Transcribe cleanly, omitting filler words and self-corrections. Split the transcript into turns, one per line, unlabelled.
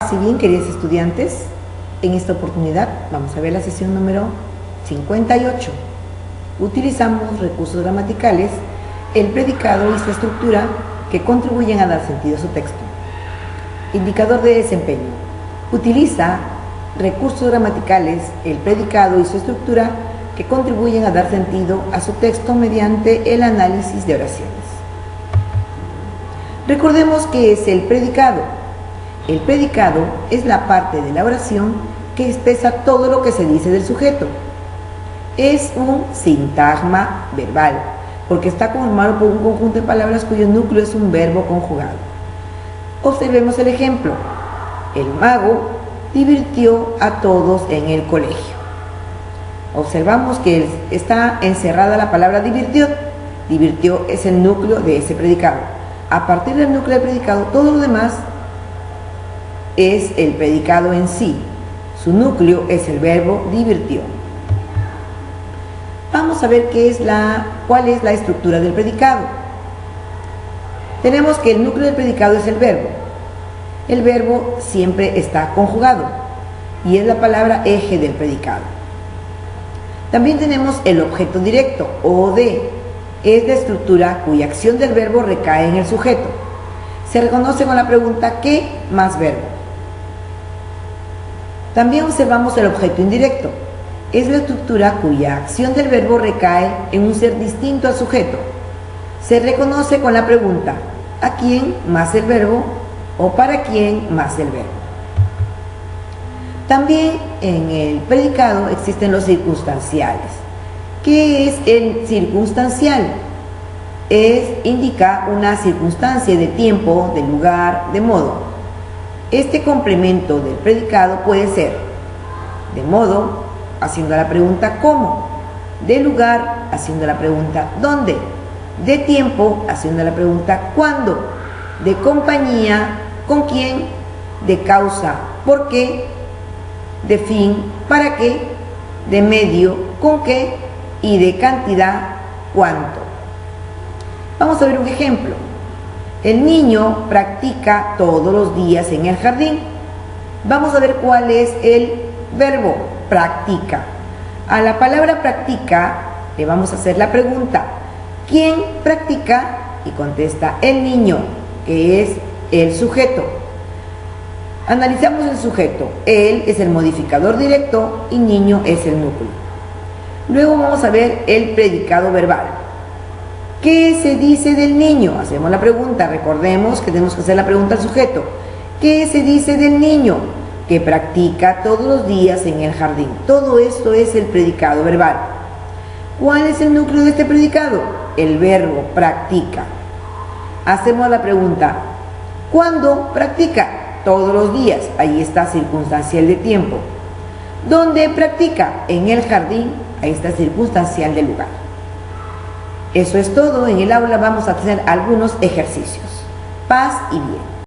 Si bien, queridos estudiantes, en esta oportunidad vamos a ver la sesión número 58. Utilizamos recursos gramaticales, el predicado y su estructura que contribuyen a dar sentido a su texto. Indicador de desempeño. Utiliza recursos gramaticales, el predicado y su estructura que contribuyen a dar sentido a su texto mediante el análisis de oraciones. Recordemos qué es el predicado. El predicado es la parte de la oración que expresa todo lo que se dice del sujeto. Es un sintagma verbal, porque está conformado por un conjunto de palabras cuyo núcleo es un verbo conjugado. Observemos el ejemplo. El mago divirtió a todos en el colegio. Observamos que está encerrada la palabra divirtió. Divirtió es el núcleo de ese predicado. A partir del núcleo del predicado, todo lo demás es el predicado en sí. Su núcleo es el verbo divirtió. Vamos a ver cuál es la estructura del predicado. Tenemos que el núcleo del predicado es el verbo. El verbo siempre está conjugado y es la palabra eje del predicado. También tenemos el objeto directo, OD. Es la estructura cuya acción del verbo recae en el sujeto. Se reconoce con la pregunta ¿qué más verbo? También observamos el objeto indirecto. Es la estructura cuya acción del verbo recae en un ser distinto al sujeto. Se reconoce con la pregunta ¿a quién más el verbo? O ¿para quién más el verbo? También en el predicado existen los circunstanciales. ¿Qué es el circunstancial? Indica una circunstancia de tiempo, de lugar, de modo. Este complemento del predicado puede ser de modo, haciendo la pregunta ¿cómo?, de lugar, haciendo la pregunta ¿dónde?, de tiempo, haciendo la pregunta ¿cuándo?, de compañía ¿con quién?, de causa ¿por qué?, de fin ¿para qué?, de medio ¿con qué?, y de cantidad ¿cuánto? Vamos a ver un ejemplo. El niño practica todos los días en el jardín. Vamos a ver cuál es el verbo practica. A la palabra practica le vamos a hacer la pregunta ¿quién practica? Y contesta el niño, que es el sujeto. Analizamos el sujeto. Él es el modificador directo y niño es el núcleo. Luego vamos a ver el predicado verbal. ¿Qué se dice del niño? Hacemos la pregunta. Recordemos que tenemos que hacer la pregunta al sujeto. ¿Qué se dice del niño? Que practica todos los días en el jardín. Todo esto es el predicado verbal. ¿Cuál es el núcleo de este predicado? El verbo practica. Hacemos la pregunta. ¿Cuándo practica? Todos los días. Ahí está circunstancial de tiempo. ¿Dónde practica? En el jardín. Ahí está circunstancial de lugar. Eso es todo. En el aula vamos a hacer algunos ejercicios. Paz y bien.